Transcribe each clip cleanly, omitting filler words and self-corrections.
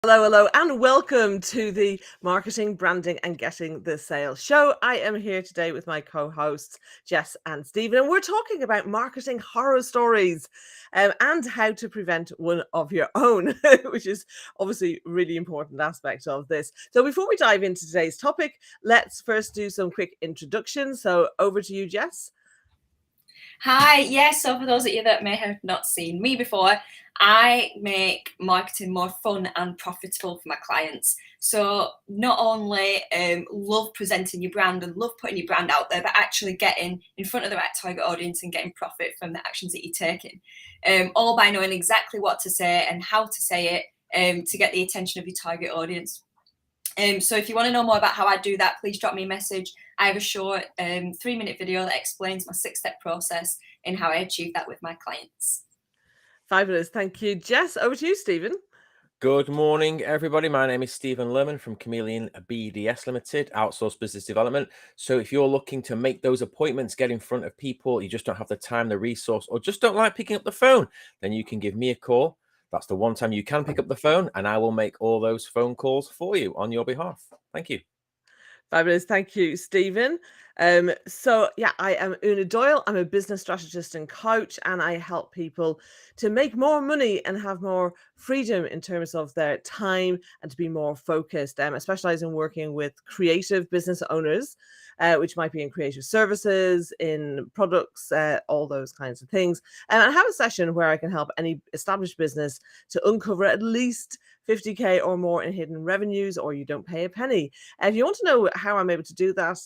Hello, hello, and welcome to the Marketing, Branding, and Getting the Sale show. I am here today with my co-hosts, Jess and Stephen, and we're talking about marketing horror stories and how to prevent one of your own, which is obviously a really important aspect of this. So before we dive into today's topic, let's first do some quick introductions. So over to you, Jess. Hi, yes, so for those of you that may have not seen me before, I make marketing more fun and profitable for my clients. So not only love presenting your brand and love putting your brand out there, but actually getting in front of the right target audience and getting profit from the actions that you're taking. All by knowing exactly what to say and how to say it to get the attention of your target audience. So if you want to know more about how I do that, please drop me a message. I have a short 3-minute video that explains my 6-step process and how I achieve that with my clients. Fabulous. Thank you, Jess. Over to you, Stephen. Good morning, everybody. My name is Stephen Lerman from Chameleon BDS Limited, Outsourced Business Development. So if you're looking to make those appointments, get in front of people, you just don't have the time, the resource, or just don't like picking up the phone, then you can give me a call. That's the one time you can pick up the phone, and I will make all those phone calls for you on your behalf. Thank you. Fabulous. Thank you, Stephen. So yeah, I am Una Doyle. I'm a business strategist and coach, and I help people to make more money and have more freedom in terms of their time and to be more focused. I specialize in working with creative business owners, which might be in creative services, in products, all those kinds of things. And I have a session where I can help any established business to uncover at least 50K or more in hidden revenues, or you don't pay a penny. If you want to know how I'm able to do that,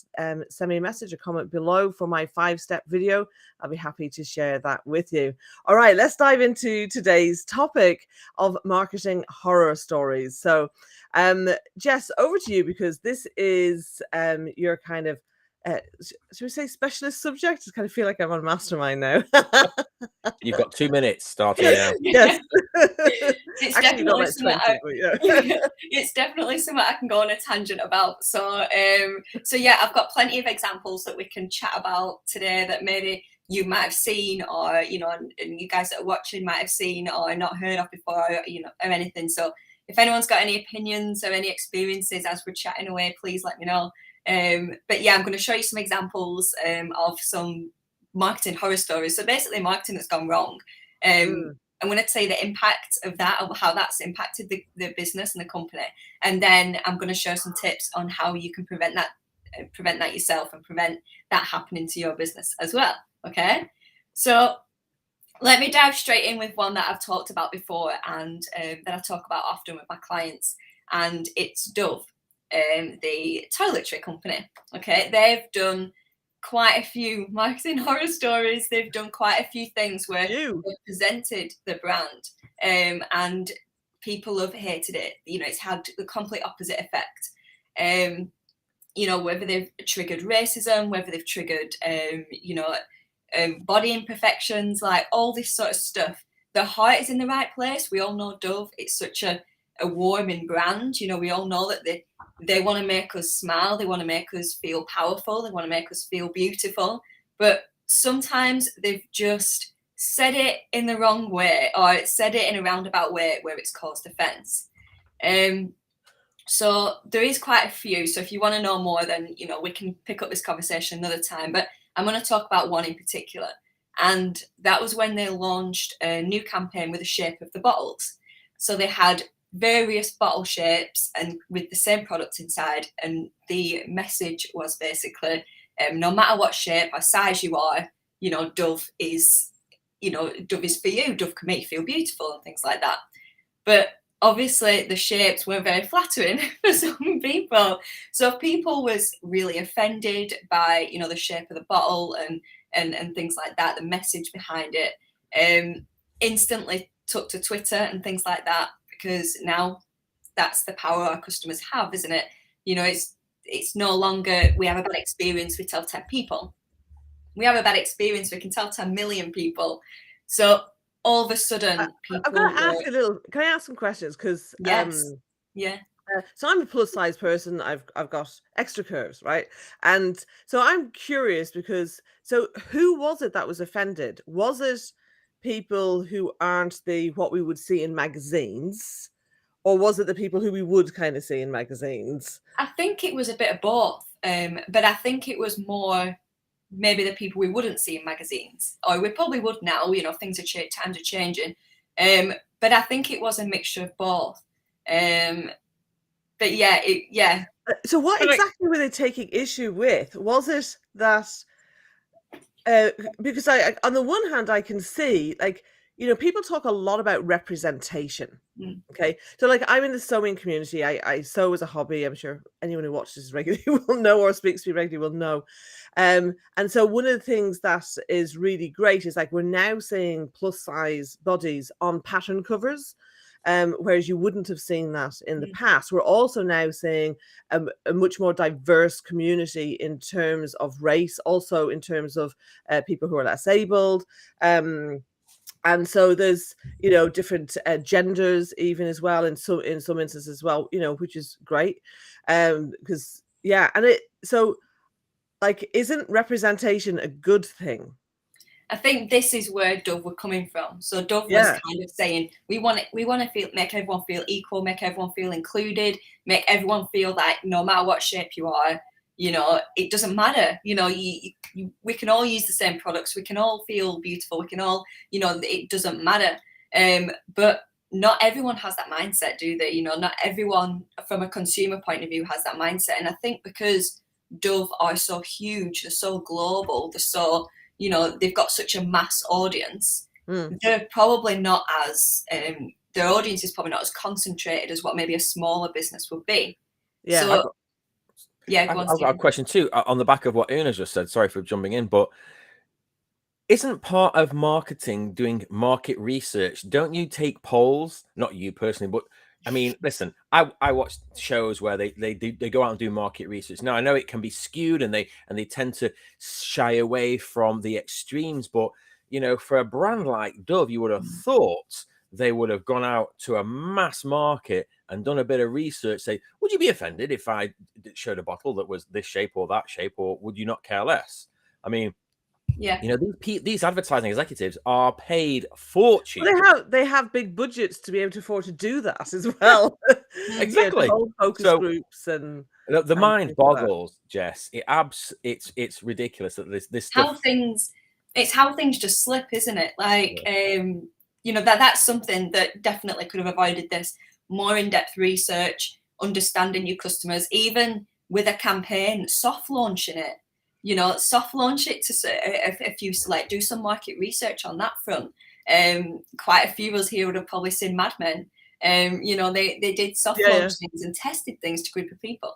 send me a message or comment below for my 5-step video. I'll be happy to share that with you. All right, let's dive into today's topic of marketing horror stories. So, Jess, over to you, because this is your kind of should we say specialist subject? I kind of feel like I'm on Mastermind now. You've got 2 minutes starting now. Yes. It's Actually, definitely like something 20, but yeah. it's definitely something I can go on a tangent about. So yeah, I've got plenty of examples that we can chat about today that maybe you might have seen, or and you guys that are watching might have seen or not heard of before, or anything. So if anyone's got any opinions or any experiences as we're chatting away, please let me know. But yeah, I'm going to show you some examples of some marketing horror stories. So basically marketing that's gone wrong. I'm going to say the impact of that, of how that's impacted the business and the company. And then I'm going to share some tips on how you can prevent that yourself and prevent that happening to your business as well. Okay. So let me dive straight in with one that I've talked about before and that I talk about often with my clients. And it's Dove, the toiletry company. Okay. They've done quite a few marketing horror stories. They've done quite a few things where they've presented the brand and people have hated it. It's had the complete opposite effect. Whether they've triggered racism, whether they've triggered, body imperfections, like all this sort of stuff. The heart is in the right place. We all know Dove. It's such a warming brand. We all know that they want to make us smile. They want to make us feel powerful. They want to make us feel beautiful. But sometimes they've just said it in the wrong way, or said it in a roundabout way where it's caused offense. So there is quite a few. So if you want to know more, then, we can pick up this conversation another time. But I'm going to talk about one in particular. And that was when they launched a new campaign with the shape of the bottles. So they had various bottle shapes and with the same product inside, and the message was basically no matter what shape or size you are, Dove is for you. Dove can make you feel beautiful and things like that. But obviously the shapes weren't very flattering for some people, so people was really offended by the shape of the bottle and things like that, the message behind it. Instantly took to Twitter and things like that, because now that's the power our customers have, isn't it? It's no longer we have a bad experience, we tell 10 people. We have a bad experience, we can tell 10 million people. So all of a sudden, people I'm going to ask can I ask some questions? Because yes, yeah. So I'm a plus size person. I've got extra curves, right? And so I'm curious because who was it that was offended? Was it people who aren't what we would see in magazines, or was it the people who we would kind of see in magazines? I think it was a bit of both, but I think it was more maybe the people we wouldn't see in magazines, or we probably would now. Things are times are changing, but I think it was a mixture of both. But yeah. So what exactly were they taking issue with? Was it that because I on the one hand I can see, like, people talk a lot about representation. Okay, so like, I'm in the sewing community. I sew as a hobby. I'm sure anyone who watches regularly will know, or speaks to me regularly will know. And so one of the things that is really great is, like, we're now seeing plus size bodies on pattern covers. Whereas you wouldn't have seen that in the past. We're also now seeing a much more diverse community in terms of race, also in terms of people who are less abled. And so there's, different genders even as well, in some instances as well, which is great. Because, yeah, and so, like, isn't representation a good thing? I think this is where Dove were coming from. So Dove was kind of saying, we want to make everyone feel equal, make everyone feel included, make everyone feel that no matter what shape you are, it doesn't matter. We can all use the same products. We can all feel beautiful. We can all, it doesn't matter. But not everyone has that mindset, do they? Not everyone from a consumer point of view has that mindset. And I think because Dove are so huge, they're so global, they're so, they've got such a mass audience. They're probably not as their audience is probably not as concentrated as what maybe a smaller business would be. Yeah. So, I've got a question too on the back of what Una just said. Sorry for jumping in, but isn't part of marketing doing market research? Don't you take polls? Not you personally, but I mean, listen, I watch shows where they go out and do market research. Now, I know it can be skewed and they tend to shy away from the extremes, but for a brand like Dove, you would have thought they would have gone out to a mass market and done a bit of research. Say, would you be offended if I showed a bottle that was this shape or that shape, or would you not care less? I mean, yeah, these advertising executives are paid fortune. Well, they have big budgets to be able to afford to do that as well. Exactly. Whole focus groups and the mind boggles, Jess. It's ridiculous that this stuff. It's how things just slip, isn't it? Like, that's something that definitely could have avoided this. More in-depth research, understanding your customers, even with a campaign, soft launching it. Soft launch it to if you do some market research on that front. Quite a few of us here would have probably seen Mad Men. They did soft launch things and tested things to a group of people.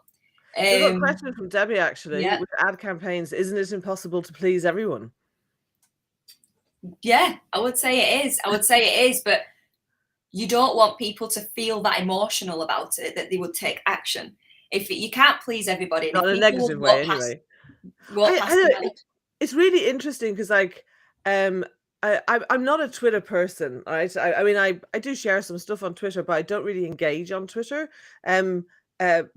We've got a question from Debbie, actually. Yeah. With ad campaigns, isn't it impossible to please everyone? Yeah, I would say it is, but you don't want people to feel that emotional about it, that they would take action. If you can't please everybody, not in a negative way, anyway. It's really interesting because, like, I'm not a Twitter person, right? I mean, I do share some stuff on Twitter, but I don't really engage on Twitter.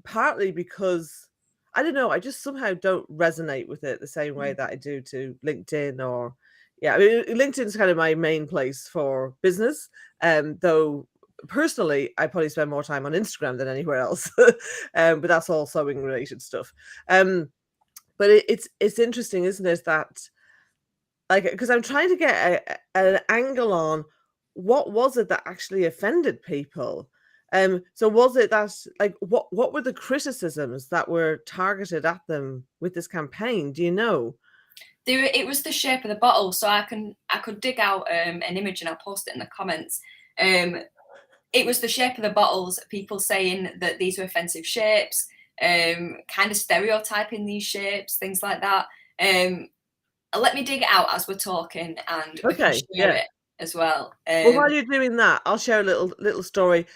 Partly because I don't know, I just somehow don't resonate with it the same way that I do to LinkedIn or. Yeah, I mean, LinkedIn's kind of my main place for business, though personally, I probably spend more time on Instagram than anywhere else. But that's all sewing related stuff. But it's interesting, isn't it, that, like, because I'm trying to get an angle on what was it that actually offended people. So was it that, like, what were the criticisms that were targeted at them with this campaign? Do you know? It was the shape of the bottle, so I could dig out an image and I'll post it in the comments. It was the shape of the bottles, people saying that these were offensive shapes, kind of stereotyping these shapes, things like that. Let me dig it out as we're talking, and we can share it as well. Well, while you're doing that, I'll share a little story.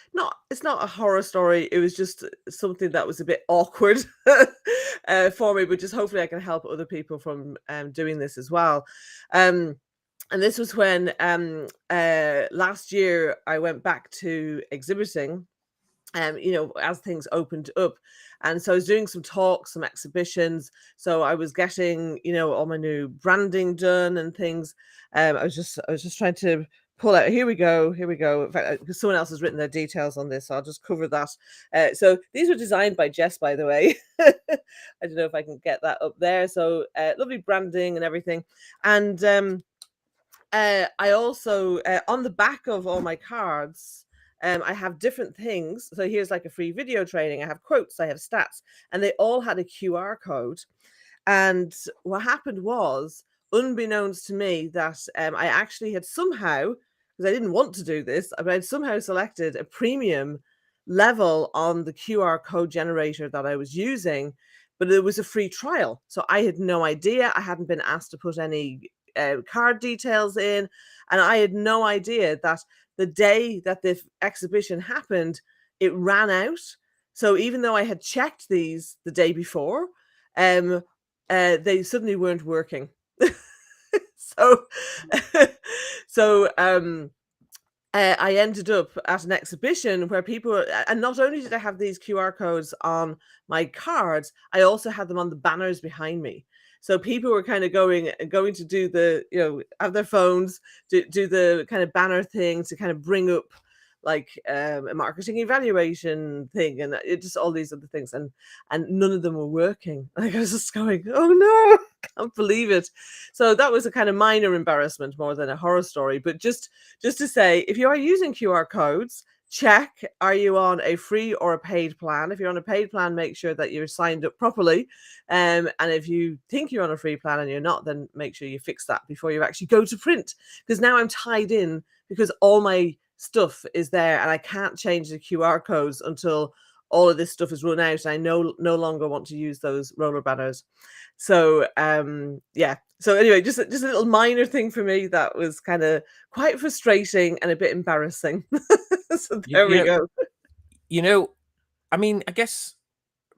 It's not a horror story. It was just something that was a bit awkward for me, but just hopefully I can help other people from doing this as well. And this was when last year I went back to exhibiting, as things opened up. And so I was doing some talks, some exhibitions. So I was getting, all my new branding done and things. I was just trying to pull out. Here we go. In fact, because someone else has written their details on this, so I'll just cover that. So these were designed by Jess, by the way. I don't know if I can get that up there. So lovely branding and everything. And I also, on the back of all my cards, I have different things. So here's like a free video training. I have quotes, I have stats, and they all had a QR code. And what happened was, unbeknownst to me, that I actually had somehow, because I didn't want to do this, but I'd somehow selected a premium level on the QR code generator that I was using, but it was a free trial. So I had no idea. I hadn't been asked to put any card details in, and I had no idea that the day that the exhibition happened, it ran out. So even though I had checked these the day before, they suddenly weren't working. so so I ended up at an exhibition where people, and not only did I have these QR codes on my cards, I also had them on the banners behind me. So people were kind of going to do the, have their phones, do the kind of banner thing to kind of bring up like a marketing evaluation thing, and it just all these other things, and none of them were working. Like I was just going, oh no, can't believe it. So that was a kind of minor embarrassment more than a horror story. But just to say, if you are using QR codes, check, are you on a free or a paid plan? If you're on a paid plan, make sure that you're signed up properly. And if you think you're on a free plan and you're not, then make sure you fix that before you actually go to print. Because now I'm tied in, because all my stuff is there and I can't change the QR codes until all of this stuff is run out, and I no longer want to use those roller banners. So yeah, so anyway, just a little minor thing for me that was kind of quite frustrating and a bit embarrassing. So there we go. I mean, I guess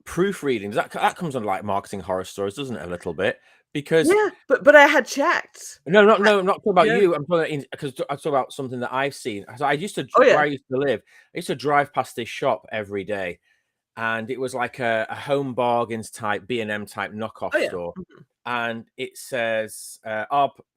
proofreading, that comes on like marketing horror stories, doesn't it, a little bit? Because yeah, but I had checked. No, I'm not talking about you. I'm talking because I talk about something that I've seen. So I used to, where I used to live, I used to drive past this shop every day, and it was like a home bargains type B&M type knockoff store, and it says,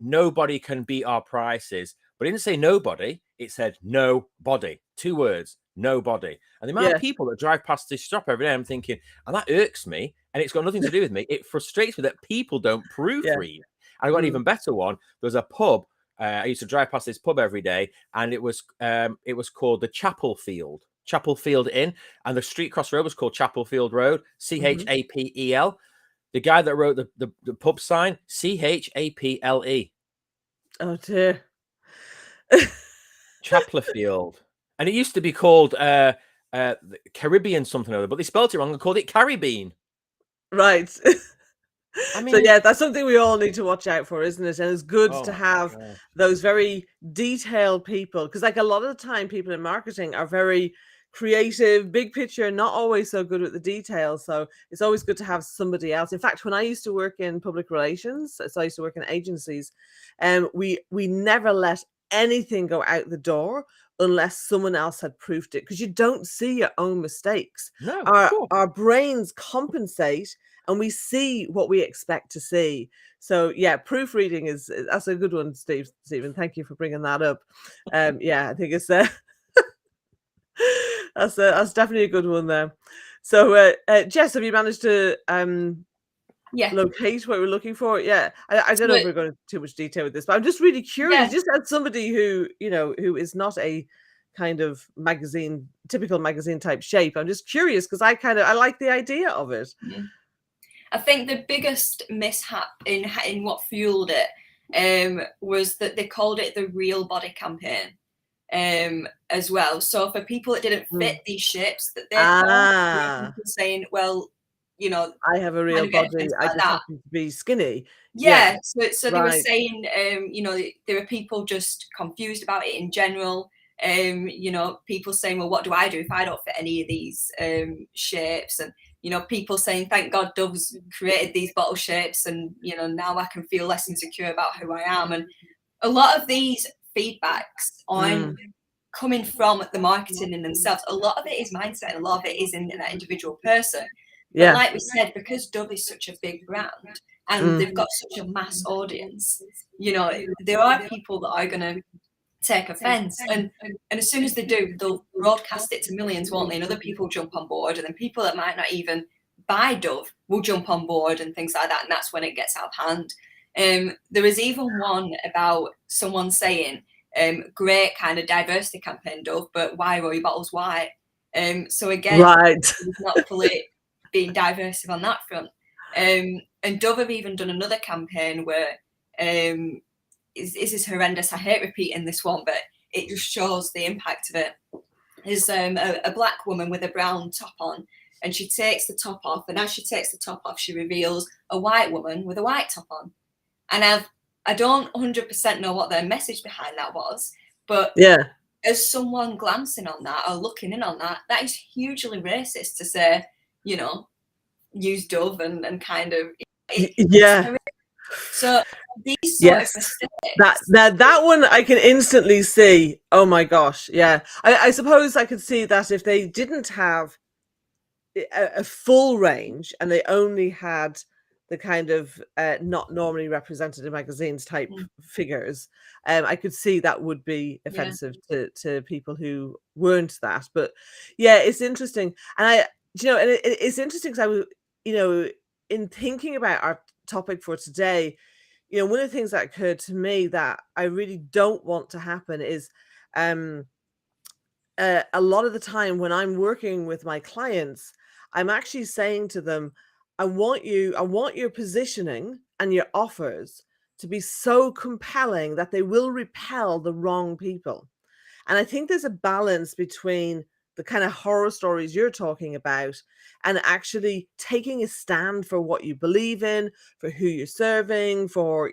"Nobody can beat our prices," but it didn't say nobody. It said nobody. 2 words, nobody. And the amount of people that drive past this shop every day, I'm thinking, and that irks me. And it's got nothing to do with me. It frustrates me that people don't proofread. And I got an even better one. There was a pub. I used to drive past this pub every day, and it was called the Chapel Field Inn, and the street cross road was called Chapel Field Road, Chapel. The guy that wrote the pub sign, Chaple. Oh dear. Chaplerfield. And it used to be called Caribbean something or other, but they spelled it wrong and called it Caribbean. Right. I mean, so yeah, that's something we all need to watch out for, isn't it? And it's good to have those very detailed people, because like a lot of the time people in marketing are very creative, big picture, not always so good at the details. So it's always good to have somebody else. In fact, when I used to work in public relations, so I used to work in agencies, we never let anything go out the door unless someone else had proofed it, because you don't see your own mistakes. No, our brains compensate, and we see what we expect to see. So yeah, proofreading that's a good one, Stephen. Thank you for bringing that up. Yeah, I think it's that's definitely a good one there. So Jess, have you managed to locate what we're looking for? I don't know if we're going into too much detail with this, but I'm just really curious. Just as somebody who who is not a kind of typical magazine type shape, I'm just curious, because I like the idea of it. I think the biggest mishap in what fueled it was that they called it the Real Body campaign as well. So for people that didn't fit these shapes, that they're saying, well, I have a real body, I just happen to be skinny. So they were saying, there are people just confused about it in general. People saying, well, what do I do if I don't fit any of these shapes? And people saying, thank God Dove's created these bottle shapes, and now I can feel less insecure about who I am. And a lot of these feedbacks on coming from the marketing in themselves, a lot of it is mindset, and a lot of it is in that individual person. But like we said, because Dove is such a big brand and they've got such a mass audience, there are people that are going to take offense. And as soon as they do, they'll broadcast it to millions, won't they? And other people jump on board, and then people that might not even buy Dove will jump on board and things like that. And that's when it gets out of hand. There was even one about someone saying, great kind of diversity campaign, Dove, but why are your bottles white? So again, it's not fully being diverse on that front. And Dove have even done another campaign where this is horrendous. I hate repeating this one, but it just shows the impact of it. There's a black woman with a brown top on, and she takes the top off, and as she takes the top off, she reveals a white woman with a white top on. And I don't 100% know what their message behind that was, but as someone glancing on that or looking in on that, that is hugely racist to say, you know, use Dove and kind of so these sort of mistakes. That one I can instantly see. Oh my gosh, I suppose I could see that if they didn't have a full range and they only had the kind of not normally represented in magazines type figures, I could see that would be offensive to people who weren't that. But it's interesting, and it's interesting because I was, in thinking about our topic for today, one of the things that occurred to me that I really don't want to happen is a lot of the time when I'm working with my clients, I'm actually saying to them, I want your positioning and your offers to be so compelling that they will repel the wrong people. And I think there's a balance between the kind of horror stories you're talking about and actually taking a stand for what you believe in, for who you're serving, for,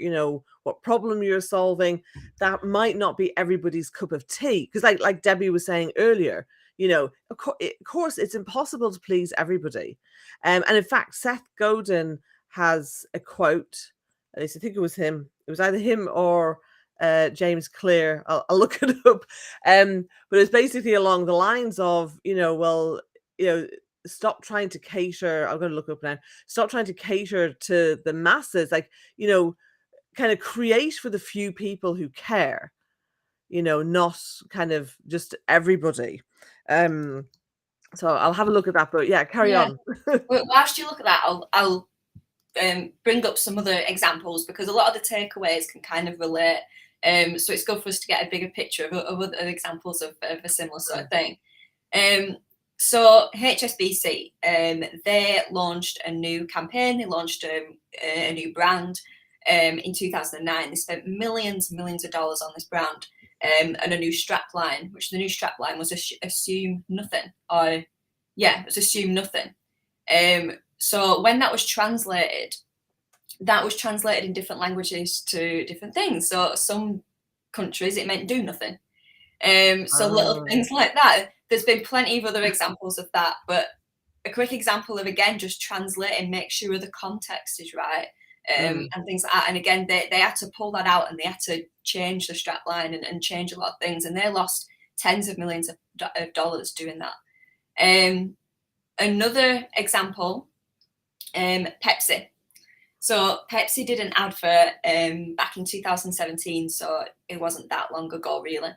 what problem you're solving. That might not be everybody's cup of tea. Because like Debbie was saying earlier, of course, it's impossible to please everybody. And in fact, Seth Godin has a quote, at least I think it was him. It was either him or James Clear. I'll look it up. But it's basically along the lines of, stop trying to cater. I'm going to look up now. Stop trying to cater to the masses. Kind of create for the few people who care. Not kind of just everybody. So I'll have a look at that. But carry on. Well, whilst you look at that, I'll bring up some other examples, because a lot of the takeaways can kind of relate. So it's good for us to get a bigger picture of other examples of a similar sort of thing. So Hsbc, they launched a new campaign. They launched a new brand in 2009. They spent millions of dollars on this brand and a new strap line, which the new strap line was assume nothing. It was assume nothing. So when that was translated in different languages to different things. So some countries it meant do nothing. Little things like that. There's been plenty of other examples of that, but a quick example of, again, just translating, make sure the context is right, and things like that. And again, they had to pull that out, and they had to change the strap line and change a lot of things, and they lost tens of millions of dollars doing that. Another example, Pepsi. So Pepsi did an advert back in 2017, so it wasn't that long ago, really.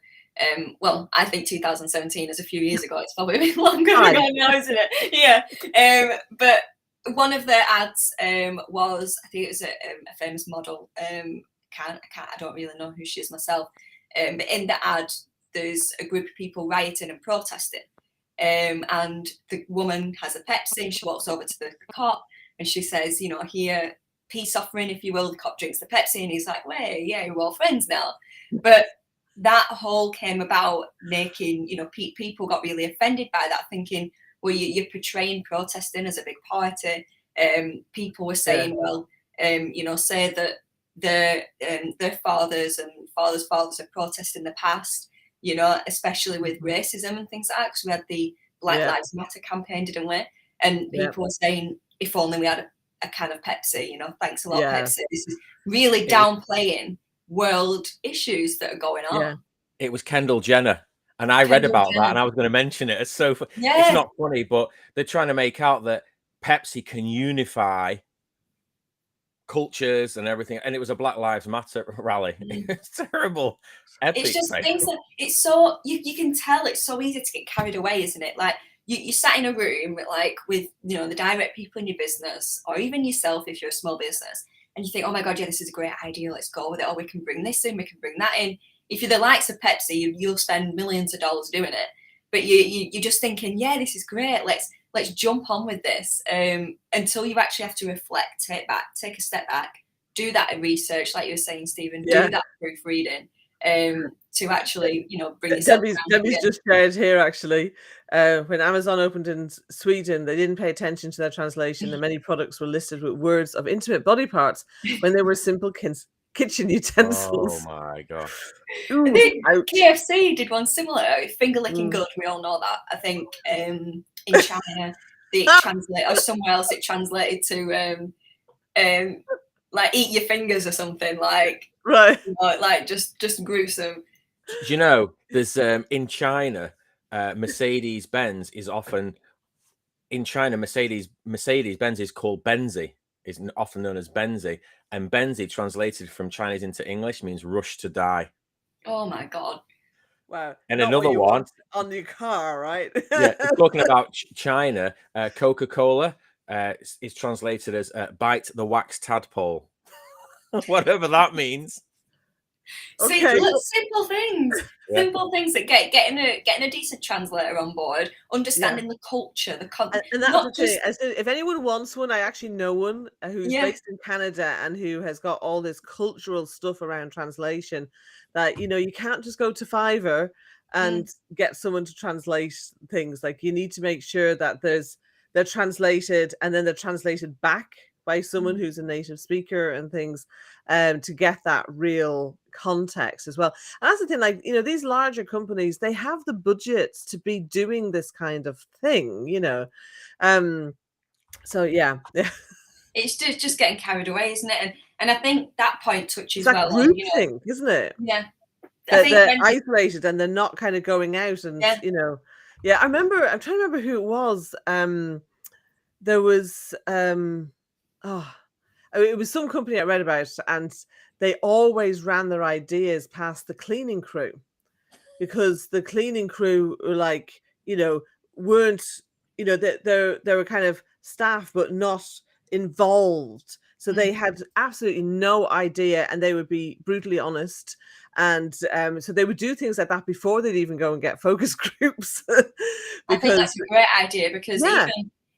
Well, I think 2017 is a few years ago. It's probably a bit longer ago now, isn't it? Yeah. But one of their ads was, I think it was a famous model. I don't really know who she is myself. But in the ad, there's a group of people rioting and protesting. And the woman has a Pepsi, and she walks over to the cop and she says, here, peace offering, if you will. The cop drinks the Pepsi, and he's like, "Wait, yeah, we're all friends now." But that whole came about making, people got really offended by that, thinking, well, you're portraying protesting as a big party. People were saying, say that their fathers and fathers' fathers have protested in the past, especially with racism and things like that, because we had the Black Lives Matter campaign, didn't we? And people were saying, if only we had a can of Pepsi, thanks a lot, Pepsi. This is really downplaying world issues that are going on. Yeah. It was Kendall Jenner, and I read about that, and I was going to mention it. It's it's not funny, but they're trying to make out that Pepsi can unify cultures and everything, and it was a Black Lives Matter rally. It's terrible. Epic It's just fail. things that it's so you can tell it's so easy to get carried away, isn't it? Like you sat in a room like with the direct people in your business, or even yourself if you're a small business, and you think, oh my god, yeah, this is a great idea, let's go with it. Or we can bring this in, we can bring that in. If you're the likes of Pepsi, you'll spend millions of dollars doing it. But you're just thinking, yeah, this is great. Let's jump on with this. Until you actually have to reflect, take a step back, do that research, like you were saying, Stephen, do that proofreading. To actually, bring yourself Debbie's just shared here actually. When Amazon opened in Sweden, they didn't pay attention to their translation, and many products were listed with words of intimate body parts when they were simple kitchen utensils. Oh my god! I think KFC did one similar. Finger licking good. We all know that. I think in China they translate, or somewhere else it translated to like eat your fingers or something, like right, like just gruesome. Do you know there's in China, Mercedes-Benz is often in China. Mercedes-Benz is called Benzi. Is often known as Benzi, and Benzi translated from Chinese into English means "rush to die." Oh my god! Wow! And Not another one on your car, right? Yeah, talking about China, Coca-Cola is translated as "bite the wax tadpole," whatever that means. See, simple things, simple things that getting a decent translator on board, understanding the culture, the content. And that's the thing. If anyone wants one, I actually know one who's based in Canada and who has got all this cultural stuff around translation. That you can't just go to Fiverr and get someone to translate things. Like you need to make sure that they're translated and then they're translated back by someone who's a native speaker and things, to get that real context as well. And that's the thing, like, these larger companies, they have the budgets to be doing this kind of thing, so yeah. It's just getting carried away, isn't it? And I think that point touches it's well group thing, isn't it? Yeah. They're isolated and they're not kind of going out and I'm trying to remember who it was. There was it was some company I read about, and they always ran their ideas past the cleaning crew, because the cleaning crew were like, weren't, they were kind of staff but not involved. So they had absolutely no idea, and they would be brutally honest. And so they would do things like that before they'd even go and get focus groups. I think that's a great idea, because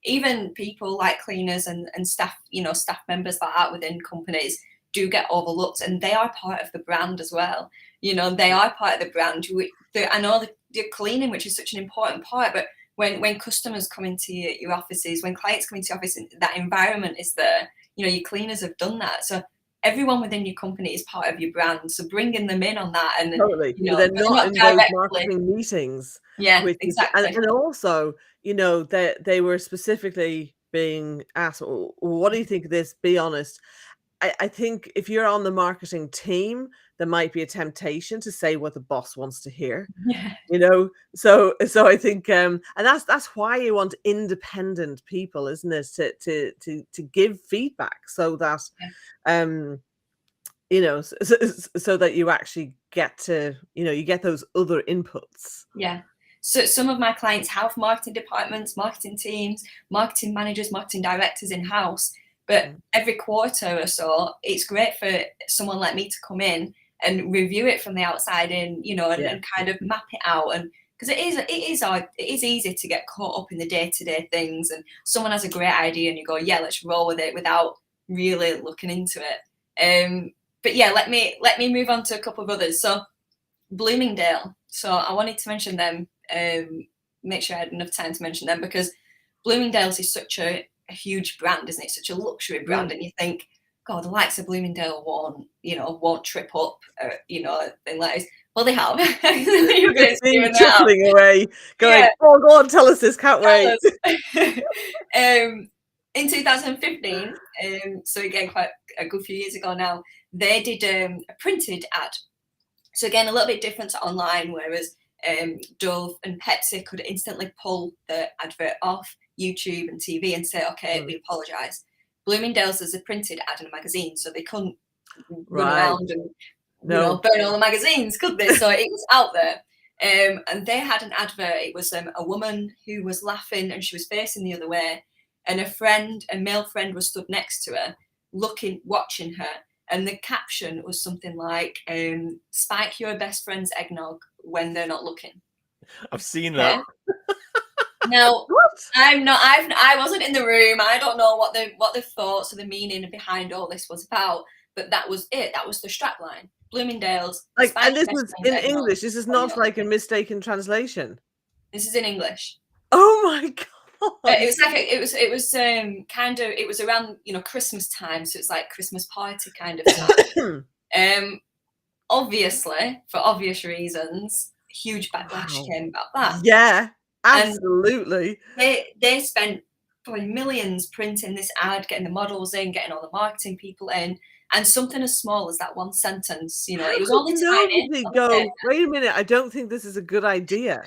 even people like cleaners and staff, staff members like that within companies do get overlooked, and they are part of the brand as well. They are part of the brand. I know the cleaning, which is such an important part, but when customers come into your offices, when clients come into your office, and that environment is there, your cleaners have done that. So everyone within your company is part of your brand. So bringing them in on that, and totally, they're not in those marketing meetings. Yeah, exactly. And also, they were specifically being asked, well, what do you think of this? Be honest. I think if you're on the marketing team, there might be a temptation to say what the boss wants to hear. So I think and that's why you want independent people, isn't it, to give feedback, so that so that you actually get to you get those other inputs. So some of my clients have marketing departments, marketing teams, marketing managers, marketing directors in-house. But every quarter or so, it's great for someone like me to come in and review it from the outside in, and kind of map it out. And because it is easy to get caught up in the day-to-day things, and someone has a great idea and you go, yeah, let's roll with it, without really looking into it. But yeah, let me move on to a couple of others. So Bloomingdale. So I wanted to mention them, make sure I had enough time to mention them, because Bloomingdale's is such a huge brand, isn't it? Such a luxury brand, and you think, God, the likes of Bloomingdale won't trip up, thing like this. Well, they have. Chuckling away, going, oh, go on, tell us this, can't wait. In 2015, so again, quite a good few years ago now, they did a printed ad. So again, a little bit different to online, whereas Dove and Pepsi could instantly pull the advert off YouTube and TV and say, okay, we apologise. Bloomingdale's is a printed ad in a magazine, so they couldn't run Right. around and No. burn all the magazines, could they? So it was out there. And they had an advert. It was a woman who was laughing and she was facing the other way, and a male friend was stood next to her, watching her. And the caption was something like, "Spike your best friend's eggnog when they're not looking." I've seen that. Now, What? I wasn't in the room. I don't know what the thoughts or the meaning behind all this was about, but that was it. That was the strapline. Bloomingdale's. Like, Spike and your this best was friend's in eggnog English. This is when not you're like a looking. mistaken translation. This is in English. Oh my god! It was like it was around Christmas time, so it's like Christmas party kind of time. Obviously, for obvious reasons, huge backlash Wow. came about that. Yeah, absolutely. They spent probably millions printing this ad, getting the models in, getting all the marketing people in, and something as small as that one sentence, it was only tiny. Nobody go, wait a minute, I don't think this is a good idea.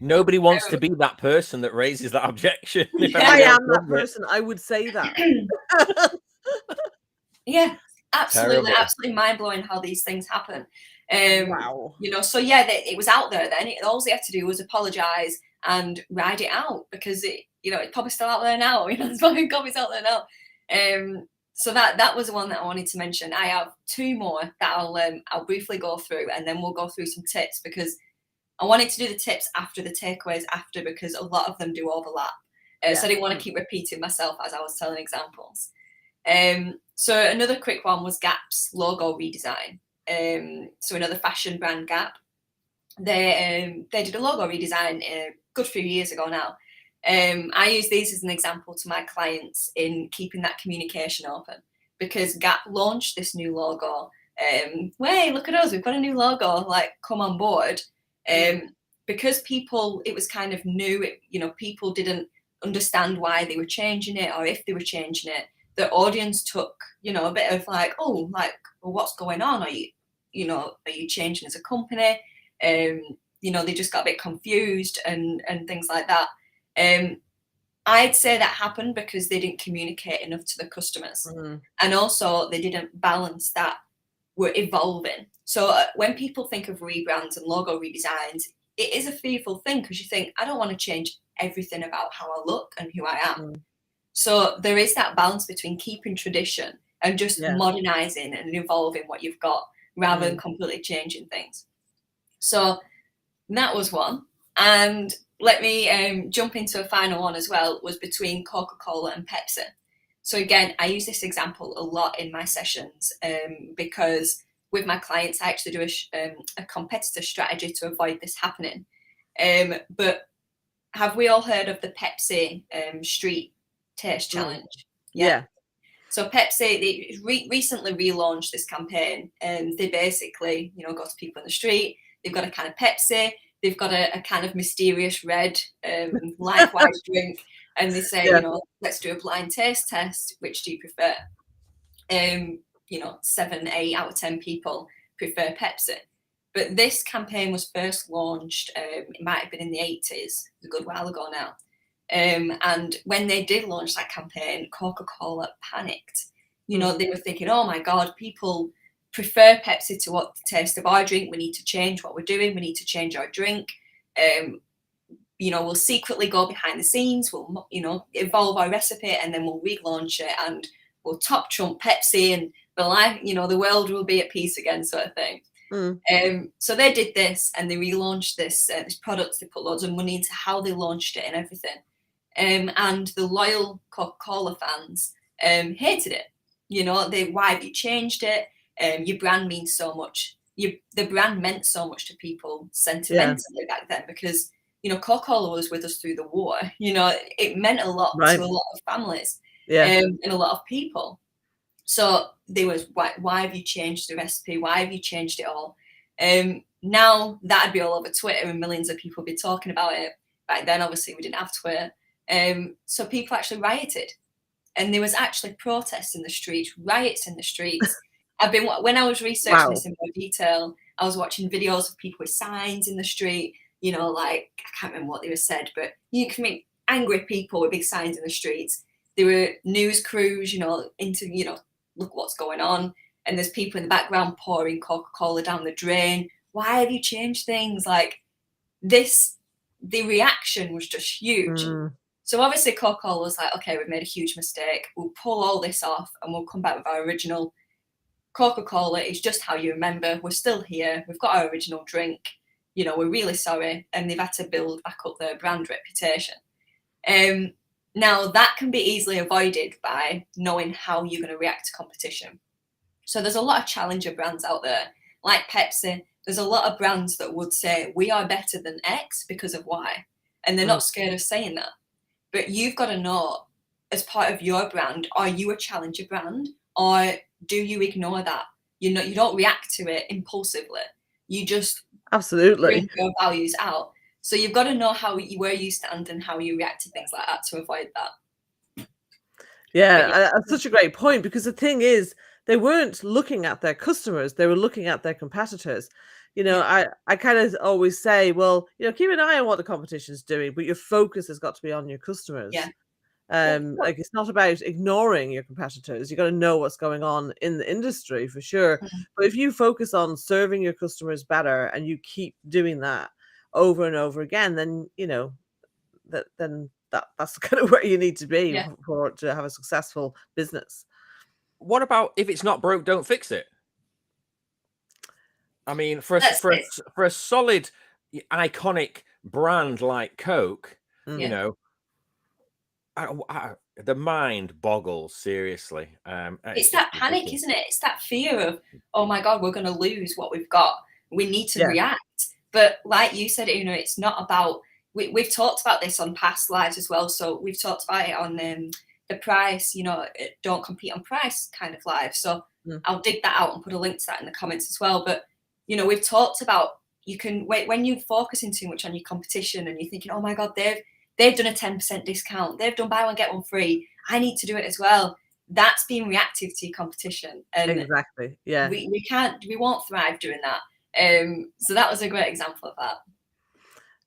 Nobody wants to be that person that raises that objection. If Yeah. I everybody else am that does it. person. I would say that. Yeah, absolutely, Terrible. absolutely mind-blowing how these things happen. Wow. So yeah, it was out there then. All they had to do was apologize and ride it out, because it's probably still out there now. There's fucking copies out there now. So that was the one that I wanted to mention. I have two more that I'll briefly go through, and then we'll go through some tips, because I wanted to do the tips after the takeaways after, because a lot of them do overlap. So I didn't want to keep repeating myself as I was telling examples. So another quick one was Gap's logo redesign. So another fashion brand, Gap, they did a logo redesign a good few years ago now. I use these as an example to my clients in keeping that communication open, because Gap launched this new logo. Hey, look at us, we've got a new logo, like, come on board. Because it was kind of new, people didn't understand why they were changing it or if they were changing it. The audience took, a bit of like, well, what's going on? Are you changing as a company? They just got a bit confused and things like that. I'd say that happened because they didn't communicate enough to the customers. And also they didn't balance that we're evolving. So when people think of rebrands and logo redesigns, it is a fearful thing, because you think, I don't want to change everything about how I look and who I am. So there is that balance between keeping tradition and just modernizing and evolving what you've got, rather than completely changing things. So that was one. And let me jump into a final one as well, was between Coca-Cola and Pepsi. So again, I use this example a lot in my sessions, because with my clients, I actually do a competitor strategy to avoid this happening. But have we all heard of the Pepsi Street Taste Challenge? Yeah. So Pepsi, they recently relaunched this campaign, and they basically, go to people in the street. They've got a can of Pepsi. They've got a kind of mysterious red, likewise drink, and they say, let's do a blind taste test. Which do you prefer? 7, 8 out of 10 people prefer Pepsi. But this campaign was first launched, it might have been in the 80s, a good while ago now. And when they did launch that campaign, Coca-Cola panicked. They were thinking, oh my God, people prefer Pepsi to what the taste of our drink. We need to change what we're doing. We need to change our drink. We'll secretly go behind the scenes. We'll, evolve our recipe, and then we'll relaunch it, and we'll top trump Pepsi, and the world will be at peace again, sort of thing. So they did this, and they relaunched this product. They put loads of money into how they launched it and everything. And the loyal Coca-Cola fans hated it. Why have you changed it? Your brand means so much. The brand meant so much to people sentimentally back then, because Coca-Cola was with us through the war. It meant a lot to a lot of families and a lot of people. So there was, why have you changed the recipe? Why have you changed it all? Now that'd be all over Twitter, and millions of people would be talking about it. Back then, obviously, we didn't have Twitter. So people actually rioted, and there was actually protests in the streets, riots in the streets. When I was researching this in more detail, I was watching videos of people with signs in the street, I can't remember what they were said, but you can make angry people with big signs in the streets. there are news crews, look what's going on. And there's people in the background pouring Coca-Cola down the drain. Why have you changed things? Like this, the reaction was just huge. So obviously Coca-Cola was like, okay, we've made a huge mistake. We'll pull all this off and we'll come back with our original Coca-Cola. It's just how you remember. We're still here. We've got our original drink. We're really sorry. And they've had to build back up their brand reputation. Now that can be easily avoided by knowing how you're going to react to competition. So there's a lot of challenger brands out there, like Pepsi. There's a lot of brands that would say, we are better than X because of Y. And they're not scared of saying that. But you've got to know, as part of your brand, are you a challenger brand? Or do you ignore that? You don't react to it impulsively. You just bring your values out. So you've got to know where you stand and how you react to things like that to avoid that. Yeah, that's such a great point, because the thing is, they weren't looking at their customers, they were looking at their competitors. I kind of always say, well, keep an eye on what the competition's doing, but your focus has got to be on your customers. Yeah. Like, it's not about ignoring your competitors. You got to know what's going on in the industry for sure. But if you focus on serving your customers better and you keep doing that over and over again, then that's kind of where you need to be to have a successful business. What about if it's not broke, don't fix it? I mean, for a solid, iconic brand like Coke, the mind boggles, seriously. It's that panic, isn't it? It's that fear of, oh my God, we're going to lose what we've got. We need to react. But like you said, it's not about, we've talked about this on past slides as well. So we've talked about it on the price, don't compete on price kind of live. So I'll dig that out and put a link to that in the comments as well. But, we've talked about, you can wait when you're focusing too much on your competition and you're thinking, oh my God, they've done a 10% discount. They've done buy one, get one free. I need to do it as well. That's being reactive to your competition. And exactly. Yeah. We won't thrive doing that. So that was a great example of that.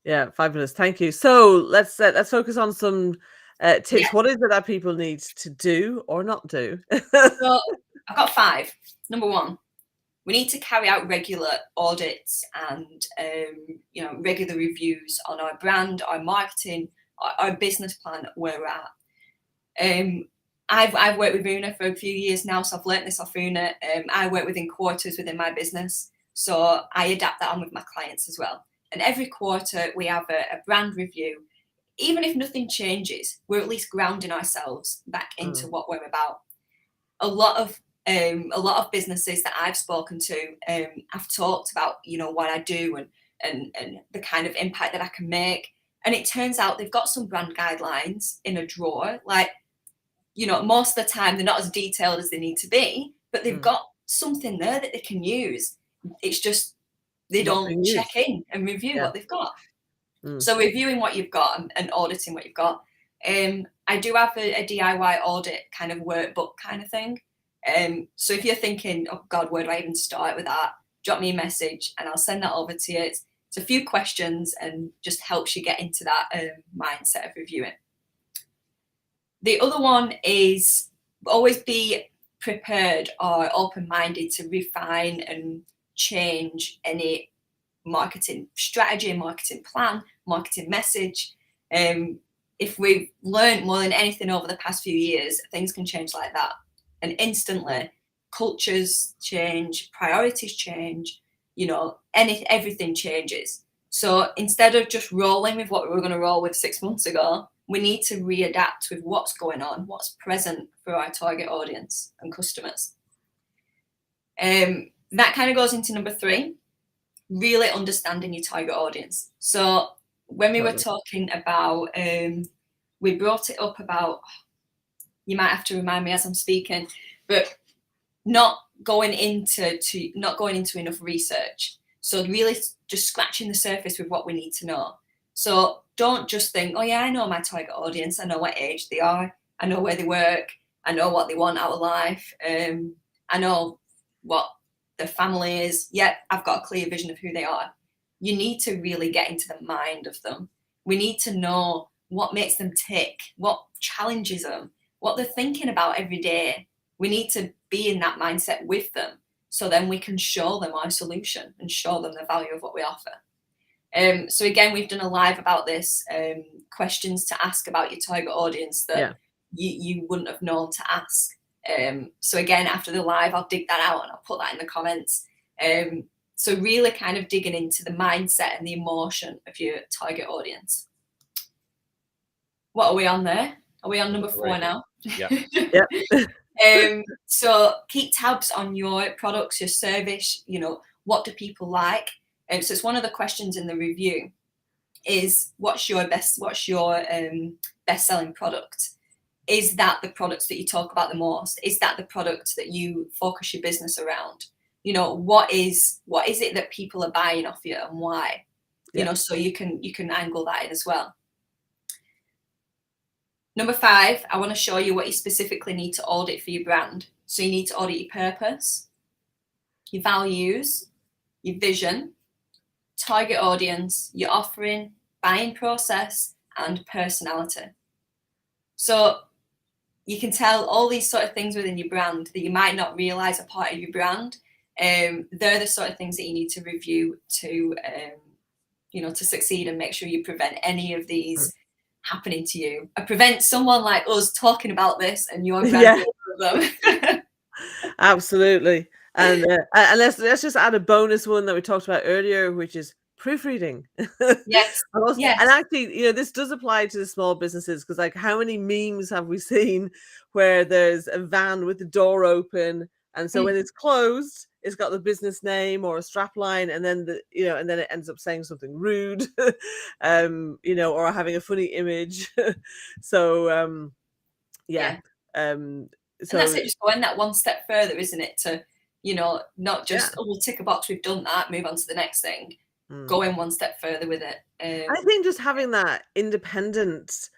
Yeah, fabulous. Thank you. So let's focus on some tips. Yeah. What is it that people need to do or not do? So I've got 5. Number 1, we need to carry out regular audits and regular reviews on our brand, our marketing, our business plan, where we're at. I've worked with Una for a few years now, so I've learnt this off Una. I work within quarters within my business, so I adapt that on with my clients as well. And every quarter we have a brand review. Even if nothing changes, we're at least grounding ourselves back into what we're about. A lot of businesses that I've spoken to, I've talked about, what I do and the kind of impact that I can make. And it turns out they've got some brand guidelines in a drawer. Like, most of the time they're not as detailed as they need to be, but they've got something there that they can use. It's just they don't check in and review what they've got. So reviewing what you've got and auditing what you've got. I do have a DIY audit kind of workbook kind of thing. So if you're thinking, oh God, where do I even start with that? Drop me a message and I'll send that over to you. It's a few questions and just helps you get into that mindset of reviewing. The other one is always be prepared or open-minded to refine and change any marketing strategy, marketing plan, marketing message. If we've learned more than anything over the past few years, things can change like that. And instantly, cultures change, priorities change, everything changes. So instead of just rolling with what we were going to roll with 6 months ago, we need to readapt with what's going on, what's present for our target audience and customers. That kind of goes into number 3, really understanding your target audience. So when we were talking about, we brought it up about, you might have to remind me as I'm speaking, but not going into enough research. So really just scratching the surface with what we need to know. So don't just think, oh yeah, I know my target audience. I know what age they are. I know where they work. I know what they want out of life. I know what their family is. Yeah, I've got a clear vision of who they are. You need to really get into the mind of them. We need to know what makes them tick, what challenges them, what they're thinking about every day. We need to be in that mindset with them, so then we can show them our solution and show them the value of what we offer. So again, we've done a live about this, questions to ask about your target audience that you wouldn't have known to ask. So again, after the live, I'll dig that out and I'll put that in the comments. So really kind of digging into the mindset and the emotion of your target audience. What are we on there? Are we on number 4 now? Yeah. So keep tabs on your products, your service, you know, what do people like? So it's one of the questions in the review is what's your best-selling product? Is that the products that you talk about the most? Is that the product that you focus your business around? You know, what is it that people are buying off you and why? You know, so you can angle that in as well. Number 5, I want to show you what you specifically need to audit for your brand. So you need to audit your purpose, your values, your vision, target audience, your offering, buying process, and personality. So you can tell all these sort of things within your brand that you might not realize are part of your brand. They're the sort of things that you need to review to, you know, to succeed and make sure you prevent any of these happening to you. I prevent someone like us talking about this and your brand them. Absolutely. And let's just add a bonus one that we talked about earlier, which is proofreading. Yes. And actually, you know, this does apply to the small businesses, because like how many memes have we seen where there's a van with the door open, and so when it's closed, it's got the business name or a strap line, and then and then it ends up saying something rude, you know, or having a funny image. So and that's it, just going that one step further, isn't it? To, you know, not just we'll tick a box, we've done that, move on to the next thing. Going one step further with it. I think just having that independent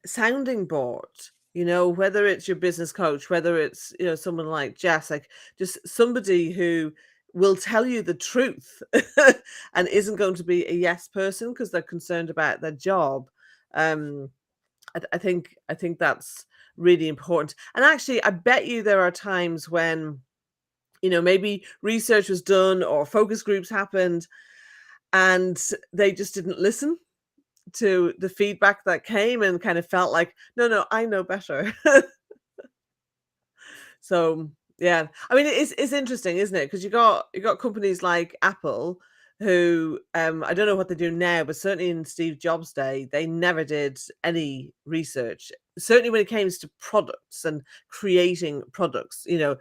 sounding board, you know, whether it's your business coach, whether it's, you know, someone like Jess, like just somebody who will tell you the truth and isn't going to be a yes person because they're concerned about their job. I think that's really important. And actually, I bet you there are times when, you know, maybe research was done or focus groups happened and they just didn't listen to the feedback that came and kind of felt like, no, I know better. So yeah, I mean, it's interesting, isn't it? Because you got companies like Apple who I don't know what they do now, but certainly in Steve Jobs' day, they never did any research. Certainly when it came to products and creating products, you know,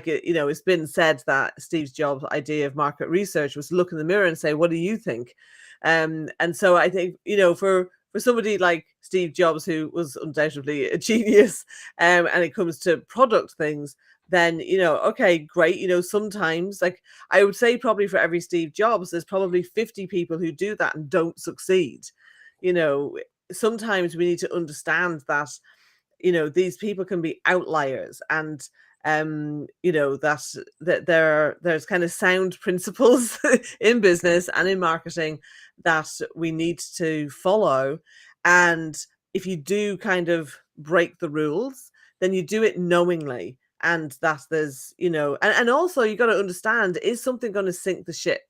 you know, it's been said that Steve Jobs' idea of market research was to look in the mirror and say, what do you think? And so I think, you know, for somebody like Steve Jobs, who was undoubtedly a genius, and it comes to product things, then, you know, okay, great. You know, sometimes, like I would say probably for every Steve Jobs, there's probably 50 people who do that and don't succeed. You know, sometimes we need to understand that, you know, these people can be outliers, and you know, that there's kind of sound principles in business and in marketing that we need to follow. And if you do kind of break the rules, then you do it knowingly, and that there's, you know, and also you got to understand, is something going to sink the ship?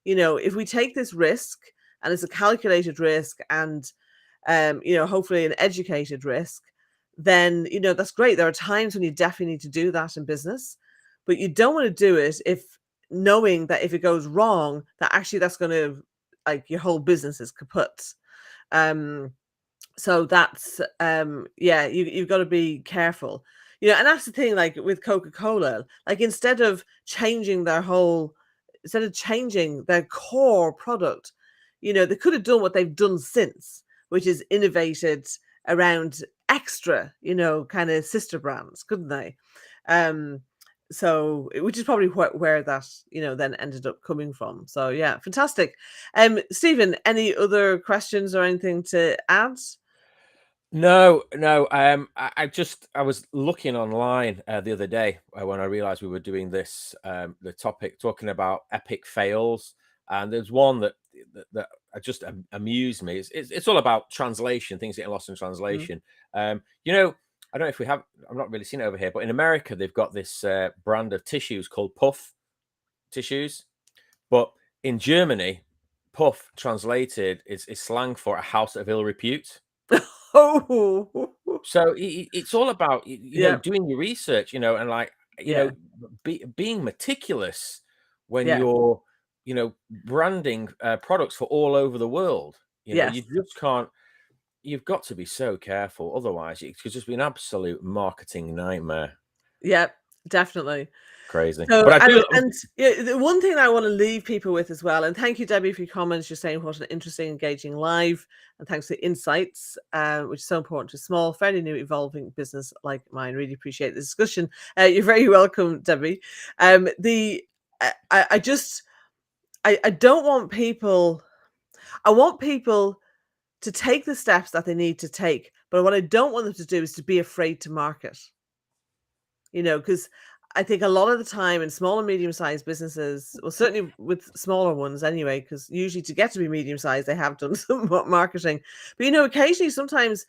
You know, if we take this risk and it's a calculated risk and you know, hopefully an educated risk, then, you know, that's great. There are times when you definitely need to do that in business, but you don't want to do it if knowing that if it goes wrong, that actually that's going to, like, your whole business is kaput. So that's yeah, you've got to be careful, you know. And that's the thing, like with Coca-Cola, like instead of changing their core product, you know, they could have done what they've done since, which is innovated around extra, you know, kind of sister brands, couldn't they? So which is probably where that, you know, then ended up coming from. So yeah, fantastic. Stephen, any other questions or anything to add? No. I was looking online the other day when I realized we were doing this, the topic talking about epic fails, and there's one that just amused me. It's all about translation, things getting lost in translation. You know, I don't know if we have, I've not really seen it over here, but in America, they've got this brand of tissues called Puff tissues. But in Germany, Puff translated is slang for a house of ill repute. Oh, So it's all about, you know, yeah, doing your research, you know, and like, you yeah, know, being meticulous when yeah, you're, you know, branding products for all over the world. You know, yes, you just can't, you've got to be so careful. Otherwise, it could just be an absolute marketing nightmare. yeah, definitely. Crazy. So, But I do, and yeah, the one thing I want to leave people with as well, and thank you, Debbie, for your comments. You're saying what an interesting, engaging live, and thanks for the insights, which is so important to small, fairly new, evolving business like mine. Really appreciate the discussion. You're very welcome, Debbie. I just, I don't want people. I want people to take the steps that they need to take, but what I don't want them to do is to be afraid to market. You know, because I think a lot of the time in small and medium-sized businesses, well, certainly with smaller ones anyway, because usually to get to be medium-sized, they have done some marketing. But, you know, occasionally, sometimes,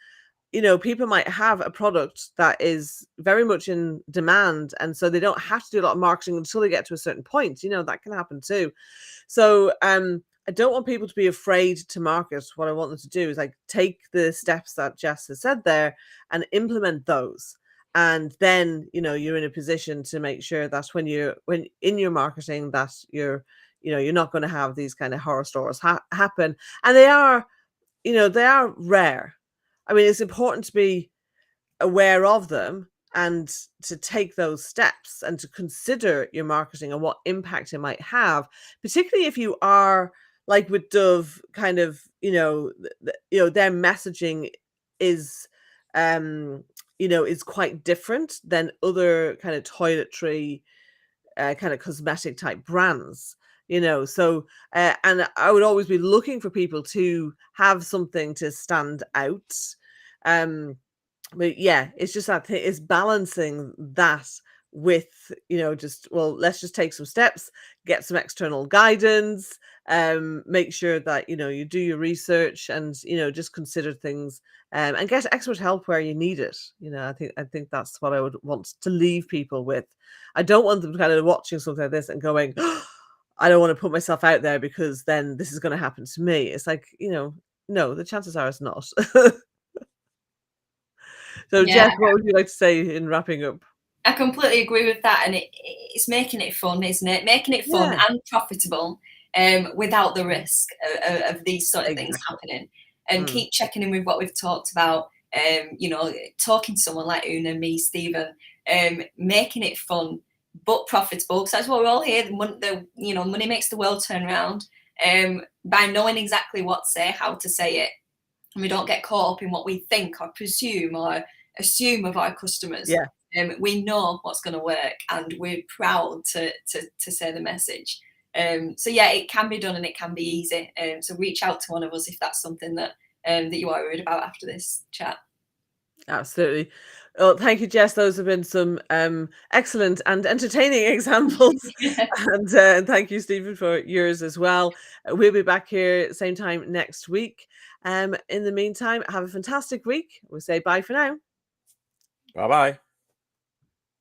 you know, people might have a product that is very much in demand, and so they don't have to do a lot of marketing until they get to a certain point. You know, that can happen too. So, I don't want people to be afraid to market. What I want them to do is like take the steps that Jess has said there and implement those. And then, you know, you're in a position to make sure that when in your marketing that you're, you know, you're not going to have these kind of horror stories happen. And they are, you know, they are rare. I mean, it's important to be aware of them and to take those steps and to consider your marketing and what impact it might have, particularly if you are like with Dove, kind of, you know, you know, their messaging is, you know, is quite different than other kind of toiletry, kind of cosmetic type brands. You know, so and I would always be looking for people to have something to stand out. But yeah, it's just that it's balancing that with, you know, just, well, let's just take some steps, get some external guidance, make sure that, you know, you do your research and, you know, just consider things, and get expert help where you need it. You know, I think that's what I would want to leave people with. I don't want them kind of watching something like this and going, "Oh, I don't want to put myself out there because then this is going to happen to me." It's like, you know, no, the chances are it's not. So, Yeah, Jess, what would you like to say in wrapping up? I completely agree with that, and it's making it fun, isn't it? Making it fun Yeah, and profitable, without the risk of these sort of things exactly. happening. And Mm. keep checking in with what we've talked about. You know, talking to someone like Una, me, Stephen, making it fun but profitable. Because that's what we're all here. You know, money makes the world turn around. By knowing exactly what to say, how to say it, and we don't get caught up in what we think or presume or assume of our customers. Yeah, We know what's going to work, and we're proud to say the message. So yeah, it can be done and it can be easy. So reach out to one of us if that's something that that you are worried about after this chat. absolutely. Well, thank you, Jess. Those have been some excellent and entertaining examples. And thank you, Stephen, for yours as well. We'll be back here same time next week. In the meantime, have a fantastic week. We'll say bye for now. bye-bye.